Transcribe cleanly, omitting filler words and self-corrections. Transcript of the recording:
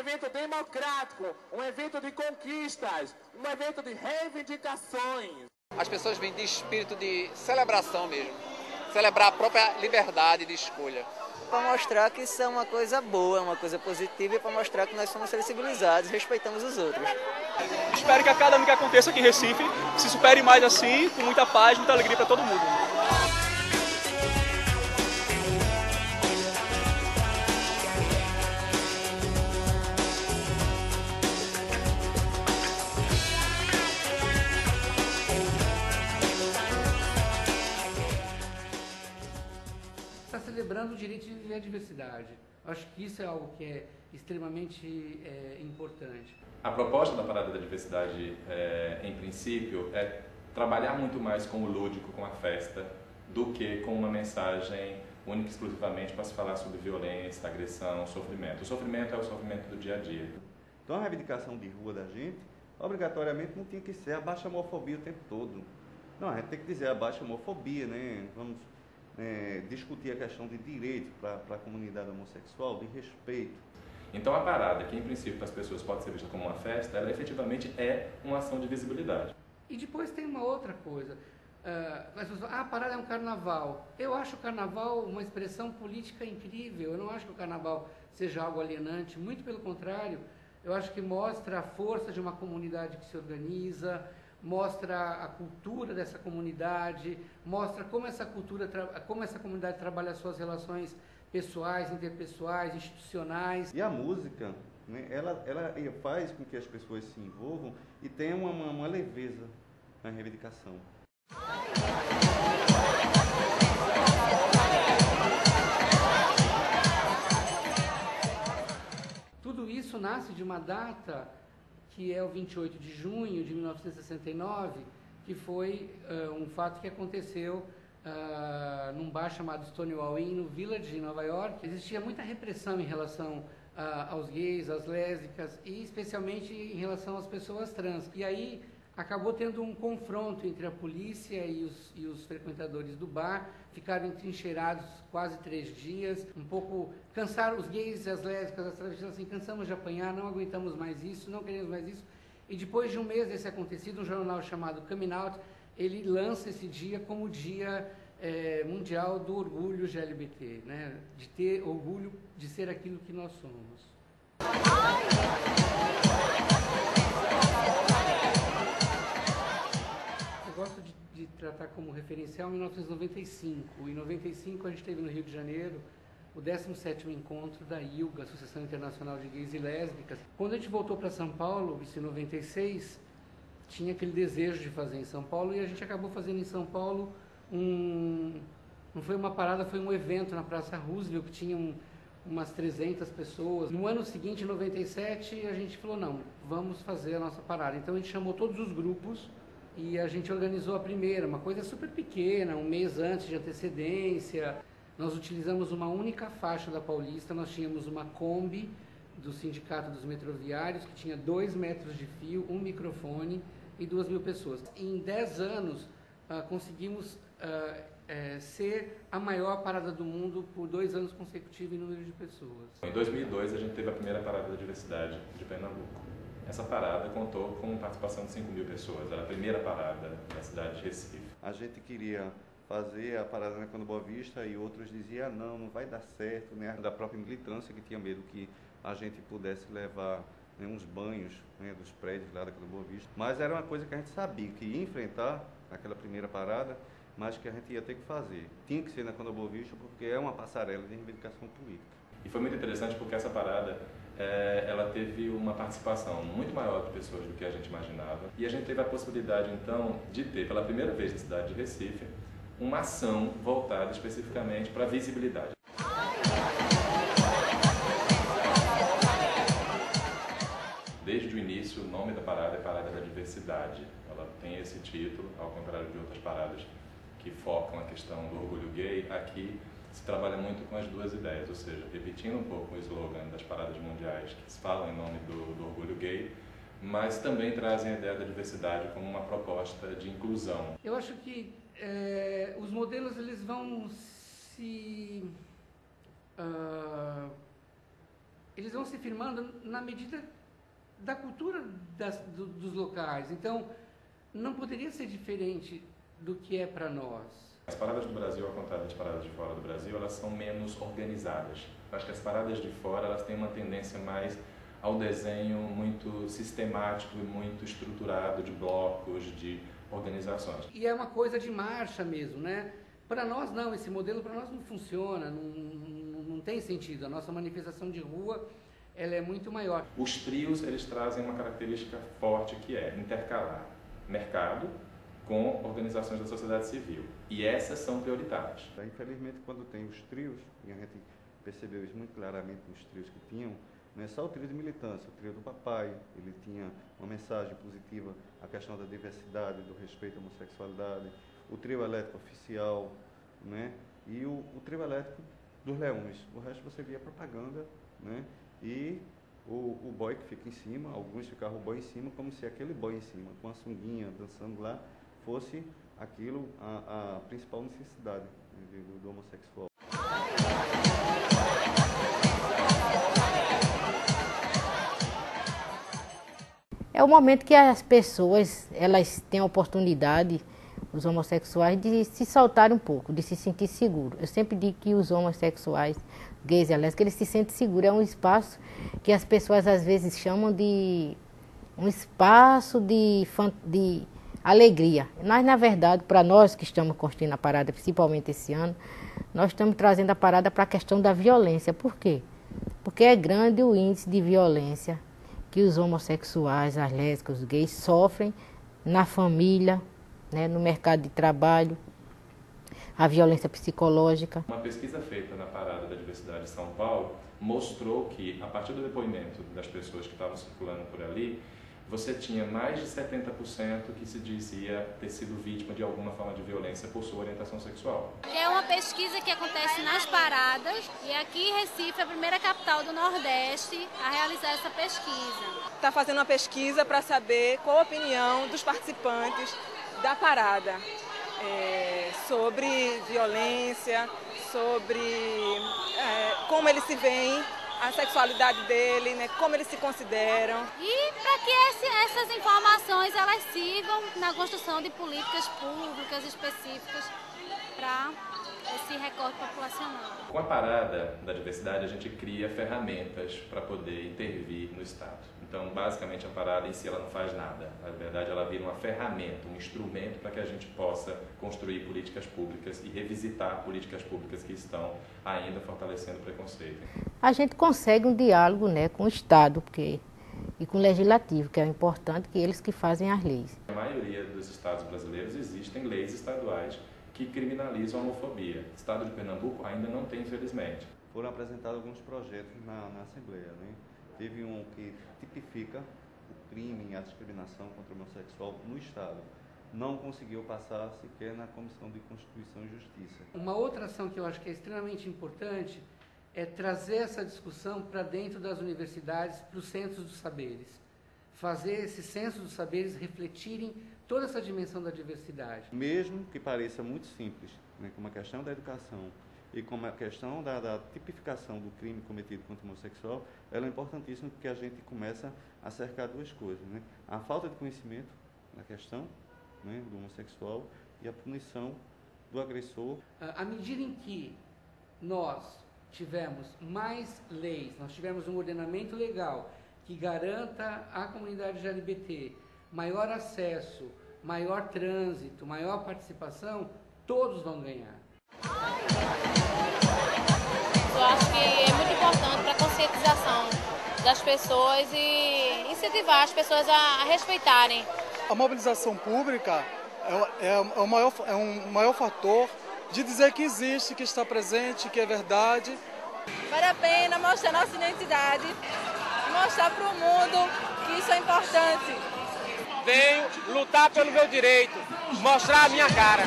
evento democrático, um evento de conquistas, um evento de reivindicações. As pessoas vêm de espírito de celebração mesmo, celebrar a própria liberdade de escolha. Para mostrar que isso é uma coisa boa, uma coisa positiva e para mostrar que nós somos seres civilizados e respeitamos os outros. Espero que a cada ano que aconteça aqui em Recife se supere mais assim, com muita paz, muita alegria para todo mundo. Está celebrando o direito de viver a diversidade. Acho que isso é algo que é extremamente importante. A proposta da Parada da Diversidade, em princípio, é trabalhar muito mais com o lúdico, com a festa, do que com uma mensagem única e exclusivamente para se falar sobre violência, agressão, sofrimento. O sofrimento é o sofrimento do dia a dia. Então a reivindicação de rua da gente, obrigatoriamente não tinha que ser a baixa homofobia o tempo todo. Não, a gente tem que dizer a baixa homofobia, né? Vamos discutir a questão de direito para a comunidade homossexual, de respeito. Então a parada, que em princípio para as pessoas pode ser vista como uma festa, ela efetivamente é uma ação de visibilidade. E depois tem uma outra coisa. As pessoas falam, a parada é um carnaval. Eu acho o carnaval uma expressão política incrível. Eu não acho que o carnaval seja algo alienante. Muito pelo contrário, eu acho que mostra a força de uma comunidade que se organiza, mostra a cultura dessa comunidade, mostra como essa comunidade trabalha as suas relações pessoais, interpessoais, institucionais. E a música, né, ela faz com que as pessoas se envolvam e tenham uma leveza na reivindicação. Tudo isso nasce de uma data que é o 28 de junho de 1969, que foi um fato que aconteceu num bar chamado Stonewall Inn, no Village, em Nova York. Existia muita repressão em relação aos gays, às lésbicas e especialmente em relação às pessoas trans. E aí acabou tendo um confronto entre a polícia e os frequentadores do bar, ficaram entrincheirados quase 3 dias, um pouco cansaram, os gays, as lésbicas, as travestis, assim, cansamos de apanhar, não aguentamos mais isso, não queremos mais isso. E depois de um mês desse acontecido, um jornal chamado Coming Out, ele lança esse dia como o Dia Mundial do Orgulho LGBT, né? De ter orgulho de ser aquilo que nós somos. Eu gosto de tratar como referencial 1995. Em 95 a gente teve no Rio de Janeiro o 17º encontro da ILGA, Associação Internacional de Gays e Lésbicas. Quando a gente voltou para São Paulo, isso em 96, tinha aquele desejo de fazer em São Paulo e a gente acabou fazendo em São Paulo não foi uma parada, foi um evento na Praça Roosevelt que tinha umas 300 pessoas. No ano seguinte, em 97, a gente falou, não, vamos fazer a nossa parada. Então a gente chamou todos os grupos e a gente organizou a primeira, uma coisa super pequena, um mês antes de antecedência. Nós utilizamos uma única faixa da Paulista, nós tínhamos uma Kombi do Sindicato dos Metroviários, que tinha 2 metros de fio, um microfone e 2.000 pessoas. Em 10 anos, conseguimos ser a maior parada do mundo por 2 anos consecutivos em número de pessoas. Em 2002, a gente teve a primeira parada da diversidade de Pernambuco. Essa parada contou com participação de 5.000 pessoas, era a primeira parada da cidade de Recife. A gente queria fazer a parada na Quando Boa Vista e outros diziam, não vai dar certo, né? Da própria militância que tinha medo que a gente pudesse levar, né, uns banhos, né, dos prédios lá da Quando Boa Vista. Mas era uma coisa que a gente sabia que ia enfrentar naquela primeira parada, mas que a gente ia ter que fazer. Tinha que ser na Quando Boa Vista porque é uma passarela de reivindicação política. E foi muito interessante porque essa parada ela teve uma participação muito maior de pessoas do que a gente imaginava. E a gente teve a possibilidade, então, de ter, pela primeira vez na cidade de Recife, uma ação voltada especificamente para a visibilidade. Desde o início, o nome da parada é Parada da Diversidade. Ela tem esse título, ao contrário de outras paradas que focam a questão do orgulho gay. Aqui se trabalha muito com as duas ideias, ou seja, repetindo um pouco o slogan das paradas mundiais que se falam em nome do orgulho gay, mas também trazem a ideia da diversidade como uma proposta de inclusão. Eu acho que os modelos eles vão se eles vão se firmando na medida da cultura dos locais. Então, não poderia ser diferente do que é para nós. As paradas do Brasil, ao contrário das paradas de fora do Brasil, elas são menos organizadas. Eu acho que as paradas de fora, elas têm uma tendência mais ao desenho muito sistemático e muito estruturado de blocos, de organizações. E é uma coisa de marcha mesmo, né? Para nós não, esse modelo para nós não funciona, não tem sentido. A nossa manifestação de rua, ela é muito maior. Os trios, eles trazem uma característica forte que é intercalar mercado com organizações da sociedade civil. E essas são prioritárias. Infelizmente, quando tem os trios, e a gente percebeu isso muito claramente nos trios que tinham, não é só o trio de militância, o trio do papai, ele tinha uma mensagem positiva, a questão da diversidade, do respeito à homossexualidade, o trio elétrico oficial, né? E o trio elétrico dos leões. O resto você via propaganda, né? E o boy que fica em cima, alguns ficavam o boy em cima, como se aquele boy em cima, com a sunguinha, dançando lá, fosse aquilo a principal necessidade do homossexual. É o momento que as pessoas, elas têm a oportunidade, os homossexuais, de se soltar um pouco, de se sentir seguros. Eu sempre digo que os homossexuais, gays e lésbicas, eles se sentem seguros. É um espaço que as pessoas às vezes chamam de um espaço de alegria. Mas, na verdade, para nós que estamos construindo a parada, principalmente esse ano, nós estamos trazendo a parada para a questão da violência. Por quê? Porque é grande o índice de violência que os homossexuais, as lésbicas, os gays sofrem na família, né, no mercado de trabalho, a violência psicológica. Uma pesquisa feita na Parada da Diversidade de São Paulo mostrou que, a partir do depoimento das pessoas que estavam circulando por ali, você tinha mais de 70% que se dizia ter sido vítima de alguma forma de violência por sua orientação sexual. É uma pesquisa que acontece nas paradas e aqui Recife é a primeira capital do Nordeste a realizar essa pesquisa. Está fazendo uma pesquisa para saber qual a opinião dos participantes da parada sobre violência, sobre como eles se veem, a sexualidade dele, né, como eles se consideram. E para que essas informações elas sirvam na construção de políticas públicas específicas para esse recorte populacional. Com a Parada da Diversidade, a gente cria ferramentas para poder intervir no Estado. Então, basicamente, a parada em si ela não faz nada. Na verdade, ela vira uma ferramenta, um instrumento para que a gente possa construir políticas públicas e revisitar políticas públicas que estão ainda fortalecendo o preconceito. A gente consegue um diálogo, né, com o Estado e com o Legislativo, que é importante, que eles que fazem as leis. Na maioria dos estados brasileiros existem leis estaduais que criminalizam a homofobia. O estado de Pernambuco ainda não tem, infelizmente. Foram apresentados alguns projetos na Assembleia, né? Teve um que tipifica o crime e a discriminação contra o homossexual no Estado. Não conseguiu passar sequer na Comissão de Constituição e Justiça. Uma outra ação que eu acho que é extremamente importante é trazer essa discussão para dentro das universidades, para os centros dos saberes. Fazer esses centros dos saberes refletirem toda essa dimensão da diversidade. Mesmo que pareça muito simples, né, como a questão da educação, e como a questão da tipificação do crime cometido contra o homossexual, ela é importantíssima porque a gente começa a cercar duas coisas, né? A falta de conhecimento na questão, né, do homossexual e a punição do agressor. À medida em que nós tivermos mais leis, nós tivermos um ordenamento legal que garanta à comunidade LGBT maior acesso, maior trânsito, maior participação, todos vão ganhar. Eu acho que é muito importante para a conscientização das pessoas e incentivar as pessoas a respeitarem. A mobilização pública é um maior fator de dizer que existe, que está presente, que é verdade. Vale a pena mostrar nossa identidade, mostrar para o mundo que isso é importante. Venho lutar pelo meu direito, mostrar a minha cara.